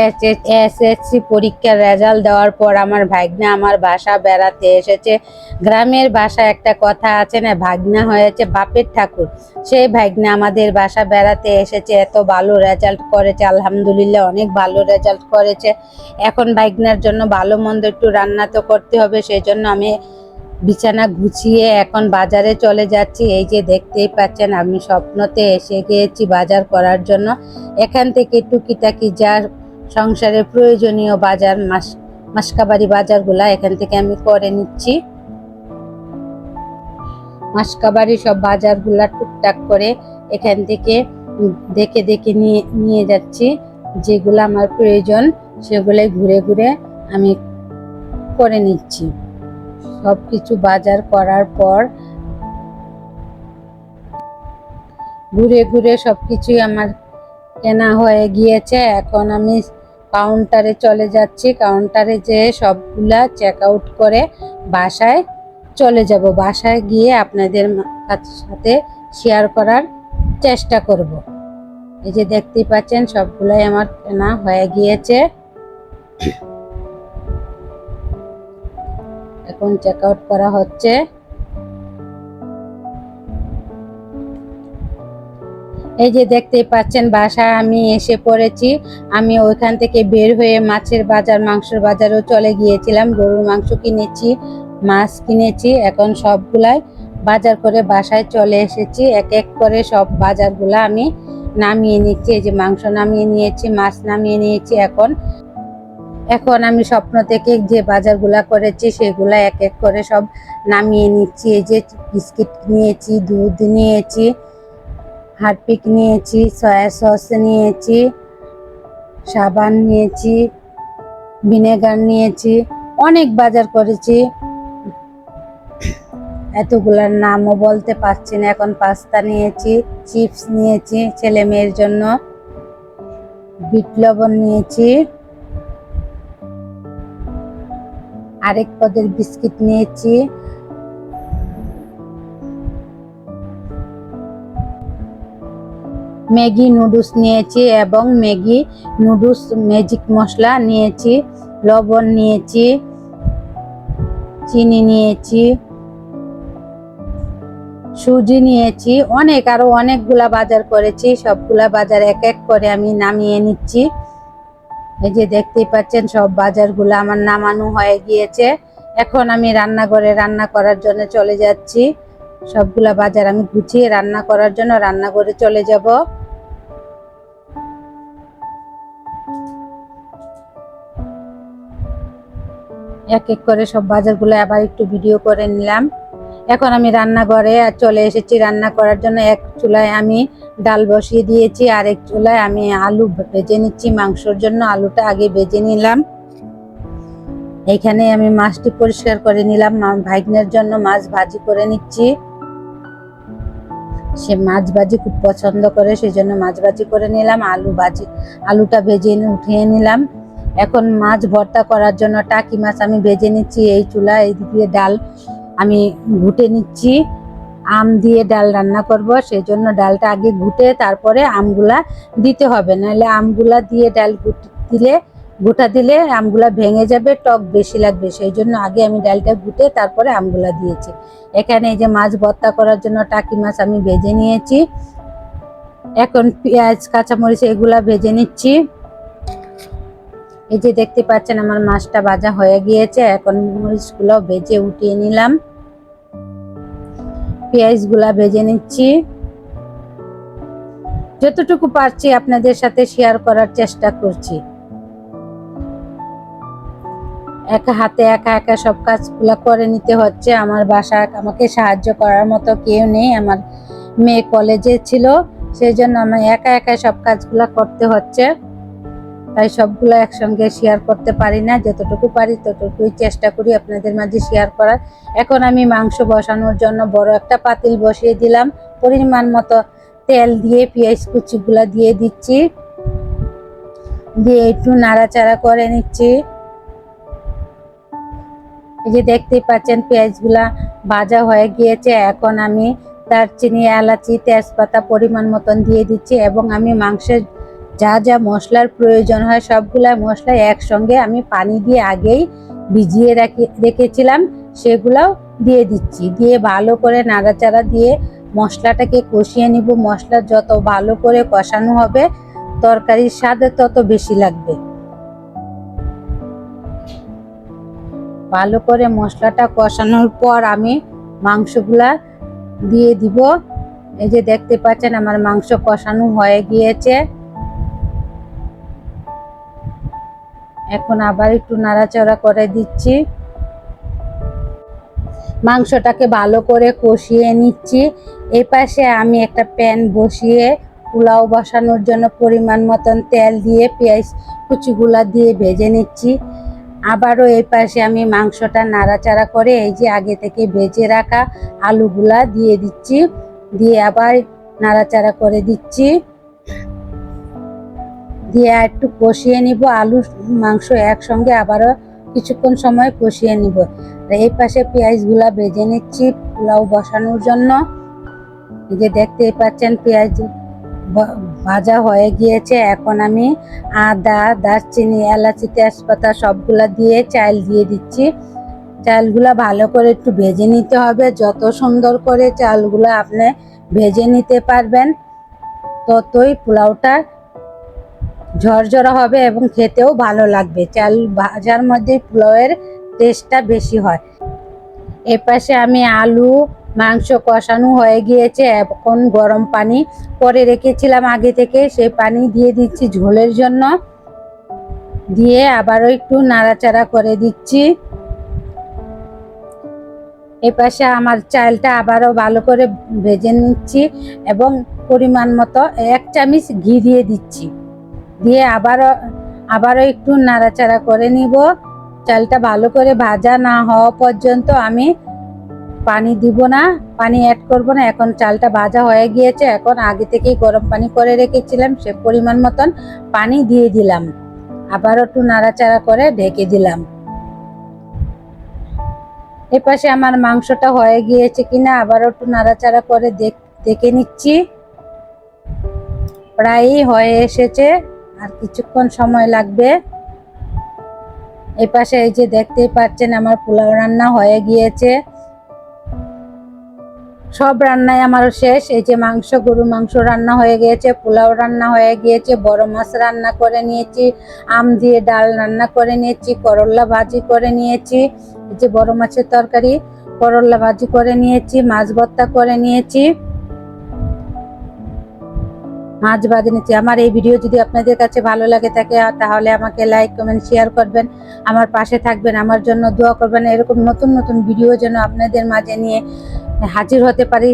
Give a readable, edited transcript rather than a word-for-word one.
SSC পরীক্ষার result দেওয়ার পর আমার ভাগ্না আমার বাসা বেড়াতে এসেছে। গ্রামের বাসায় একটা কথা আছে না, ভাগ্না হয়েছে বাপের ঠাকুর। সেই ভাগ্না আমাদের বাসা বেড়াতে এসেছে, এত ভালো রেজাল্ট করেছে, আলহামদুলিল্লাহ অনেক ভালো রেজাল্ট করেছে। এখন ভাগ্নার জন্য ভালো মন্দ একটু রান্না তো করতে হবে, সেই জন্য আমি বিছানা গুছিয়ে এখন বাজারে চলে যাচ্ছি। এই যে দেখতেই পাচ্ছেন, আমি স্বপ্নতে এসে গিয়েছি বাজার করার জন্য। এখান থেকে টুকিটাকি যা সংসারের প্রয়োজনীয় বাজার, মাসকাবাড়ি বাজারগুলা এখান থেকে আমি করে নিচ্ছি। মাসকাবাড়ি সব বাজারগুলা টুকটাক করে এখান থেকে দেখে দেখে নিয়ে যাচ্ছি। যেগুলো আমার প্রয়োজন সেগুলাই ঘুরে ঘুরে আমি করে নিচ্ছি। সবকিছু বাজার করার পর ঘুরে ঘুরে সবকিছুই আমার কেনা হয়ে গিয়েছে। এখন আমি কাউন্টারে চলে যাচ্ছি। কাউন্টারে যেয়ে সবগুলা চেক আউট করে বাসায় চলে যাব। বাসায় গিয়ে আপনাদের সাথে শেয়ার করার চেষ্টা করব। এই যে দেখতেই পাচ্ছেন, সবগুলাই আমার কেনা হয়ে গিয়েছে। এখন চেক আউট করা হচ্ছে। এই যে দেখতেই পাচ্ছেন, বাসায় আমি এসে পড়েছি। আমি ওইখান থেকে বের হয়ে মাছের বাজার, মাংসের বাজারেও চলে গিয়েছিলাম। গরুর মাংস কিনেছি, মাছ কিনেছি। এখন সবগুলাই বাজার করে বাসায় চলে এসেছি। এক এক করে সব বাজারগুলা আমি নামিয়ে নিচ্ছি। এই যে মাংস নামিয়ে নিয়েছি, মাছ নামিয়ে নিয়েছি। এখন আমি স্বপ্ন থেকে যে বাজারগুলা করেছি সেগুলা এক এক করে সব নামিয়ে নিচ্ছি। এই যে বিস্কিট নিয়েছি, দুধ নিয়েছি, হারপিক নিয়েছি, সয়া সস নিয়েছি, সাবান নিয়েছি, ভিনেগার নিয়েছি, অনেক বাজার করেছি। এতগুলার নামও বলতে পারছি না। এখন পাস্তা নিয়েছি, চিপস নিয়েছি ছেলে মেয়ের জন্য, বিট লবণ নিয়েছি, আরেক পদের বিস্কিট নিয়েছি, ম্যাগি নুডলস নিয়েছি এবং ম্যাগি নুডলস ম্যাজিক মশলা নিয়েছি, লবণ নিয়েছি, চিনি নিয়েছি, সুজি নিয়েছি, আরো অনেকগুলা বাজার করেছি। সবগুলা বাজার এক এক করে আমি নামিয়ে নিচ্ছি। এই যে দেখতেই পাচ্ছেন, সব বাজারগুলো আমার নামানো হয়ে গিয়েছে। এখন আমি রান্নাঘরে রান্না করার জন্য চলে যাচ্ছি। সবগুলা বাজার আমি গুছিয়ে রান্না করার জন্য রান্নাঘরে চলে যাব। এক এক করে সব বাজারগুলো আবার একটু ভিডিও করে নিলাম। এখন আমি রান্নাঘরে চলে এসেছি রান্না করার জন্য। এক চুলায় আমি ডাল বসিয়ে দিয়েছি, আর এক চুলায় আমি আলু ভেজে নিচ্ছি। মাংসের জন্য আলুটা আগে ভেজে নিলাম। এখানে আমি মাছটি পরিষ্কার করে নিলাম। ভাগ্নের জন্য মাছ ভাজি করে নিচ্ছি। সে মাছ ভাজি খুব পছন্দ করে, সেই জন্য মাছ ভাজি করে নিলাম। আলুটা ভেজে উঠিয়ে নিলাম। এখন মাছ ভর্তা করার জন্য টাকি মাছ আমি ভেজে নিচ্ছি এই চুলায়। এইদিকে ডাল আমি ঘুটে নিচ্ছি। আম দিয়ে ডাল রান্না করব, সেই জন্য ডালটা আগে ঘুটে তারপরে আমগুলা দিতে হবে, নাহলে আমগুলা দিয়ে ডাল গোটা দিলে আমগুলা ভেঙে যাবে, টক বেশি লাগবে। সেই জন্য আগে আমি ডালটা ঘুটে তারপরে আমগুলা দিয়েছি। এখানে এই যে মাছ ভর্তা করার জন্য টাকি মাছ আমি ভেজে নিয়েছি। এখন পেঁয়াজ, কাঁচামরিচ এগুলা ভেজে নিচ্ছি। এই যে দেখতে পাচ্ছেন, আমার মাছটা ভাজা হয়ে গিয়েছে। এখন মরিচগুলো ভেজে উঠিয়ে নিলাম, পেঁয়াজগুলা ভেজে নিচ্ছি। যতটুকু পারছি আপনাদের সাথে শেয়ার করার চেষ্টা করছি। একা হাতে একা একা সব কাজগুলা করে নিতে হচ্ছে। আমার বাসায় আমাকে সাহায্য করার মতো কেউ নেই। আমার মেয়ে কলেজে ছিল, সেই জন্য আমি একা একা সব কাজগুলা করতে হচ্ছে। তাই সবগুলো একসঙ্গে শেয়ার করতে পারি না। যতটুকু পারি ততটুকুই চেষ্টা করি আপনাদের মাঝে শেয়ার করার। এখন আমি মাংস বসানোর জন্য বড় একটা পাতিল বসিয়ে দিলাম। পরিমাণ মতো তেল দিয়ে পেঁয়াজ কুচিগুলা দিয়ে দিচ্ছি, দিয়ে একটু নাড়াচাড়া করে নিচ্ছি। এই যে দেখতেই পাচ্ছেন, পেঁয়াজগুলা ভাজা হয়ে গিয়েছে। এখন আমি দারচিনি, এলাচি, তেজপাতা পরিমাণ মতন দিয়ে দিচ্ছি এবং আমি মাংসের যা যা মশলার প্রয়োজন হয় সবগুলা মশলা একসঙ্গে আমি পানি দিয়ে আগেই ভিজিয়ে রেখেছিলাম, সেগুলাও দিয়ে দিচ্ছি। দিয়ে ভালো করে নাড়াচাড়া দিয়ে মশলাটাকে কষিয়ে নিব। মশলা যত ভালো করে কষানো হবে তরকারির স্বাদ তত বেশি লাগবে। ভালো করে মশলাটা কষানোর পর আমি মাংসগুলা দিয়ে দিব। এই যে দেখতে পাচ্ছেন আমার মাংস কষানো হয়ে গিয়েছে। এখন আবার একটু নাড়াচাড়া করে দিচ্ছি। মাংসটাকে ভালো করে কষিয়ে নিচ্ছি। এই পাশে আমি একটা প্যান বসিয়ে পোলাও বসানোর জন্য পরিমাণ মতন তেল দিয়ে পেঁয়াজ কুচিগুলা দিয়ে ভেজে নিচ্ছি। আবারও এই পাশে আমি মাংসটা নাড়াচাড়া করে এই যে আগে থেকে ভেজে রাখা আলুগুলা দিয়ে দিচ্ছি। দিয়ে আবার নাড়াচাড়া করে দিচ্ছি। দিয়ে একটু কষিয়ে নিব। আলু মাংস একসঙ্গে আবারও কিছুক্ষণ সময় কষিয়ে নিব। এই পাশে পেঁয়াজগুলা ভেজে নিচ্ছি পোলাও বসানোর জন্য। এই যে দেখতেই পাচ্ছেন পেঁয়াজ ভাজা হয়ে গিয়েছে। এখন আমি আদা, দারচিনি, এলাচি, তেজপাতা সবগুলা দিয়ে চাল দিয়ে দিচ্ছি। চালগুলা ভালো করে একটু ভেজে নিতে হবে। যত সুন্দর করে চালগুলা আপনি ভেজে নিতে পারবেন ততই পোলাওটা ঝরঝরা হবে এবং খেতেও ভালো লাগবে। চাল ভাজার মধ্যে পোলাওয়ের টেস্টটা বেশি হয়। এপাশে আমি আলু মাংস কষানো হয়ে গিয়েছে। এখন গরম পানি করে রেখেছিলাম আগে থেকে, সেই পানি দিয়ে দিচ্ছি ঝোলের জন্য। দিয়ে আবারও একটু নাড়াচাড়া করে দিচ্ছি। এপাশে আমার চালটা আবারও ভালো করে ভেজে নিচ্ছি এবং পরিমাণ মতো 1 চামচ ঘি দিয়ে দিচ্ছি। দিয়ে আবারও একটু নাড়াচাড়া করে নিব। চালটা ভালো করে ভাজা না হওয়া পর্যন্ত আমি পানি দিব না, পানি অ্যাড করব না। এখন চালটা ভাজা হয়ে গিয়েছে। এখন আগে থেকেই গরম পানি করে রেখেছিলাম, সে পরিমাণ মতন পানি দিয়ে দিলাম। আবারও একটু নাড়াচাড়া করে ঢেকে দিলাম। এপাশে আমার মাংসটা হয়ে গিয়েছে কিনা আবারও একটু নাড়াচাড়া করে দেখে নিচ্ছি। প্রায়ই হয়ে এসেছে, আর কিছুক্ষণ সময় লাগবে। এপাশে এই যে দেখতেই পাচ্ছেন আমার পোলাও রান্না হয়ে গিয়েছে। সব রান্নাই আমার শেষ। এই যে গরুর মাংস রান্না হয়ে গিয়েছে, পোলাও রান্না হয়ে গিয়েছে, বড় মাছ রান্না করে নিয়েছি, আম দিয়ে ডাল রান্না করে নিয়েছি, করল্লা ভাজি করে নিয়েছি, এই যে বড় মাছের তরকারি, করল্লা ভাজি করে নিয়েছি, মাছ ভর্তা করে নিয়েছি, মাছ ভাজি নিয়েছি। আমার এই ভিডিও যদি আপনাদের কাছে ভালো লাগে থাকে তাহলে আমাকে লাইক, কমেন্ট, শেয়ার করবেন, আমার পাশে থাকবেন, আমার জন্য দোয়া করবেন। এরকম নতুন নতুন ভিডিও যেন আপনাদের মাঝে নিয়ে হাজির হতে পারি।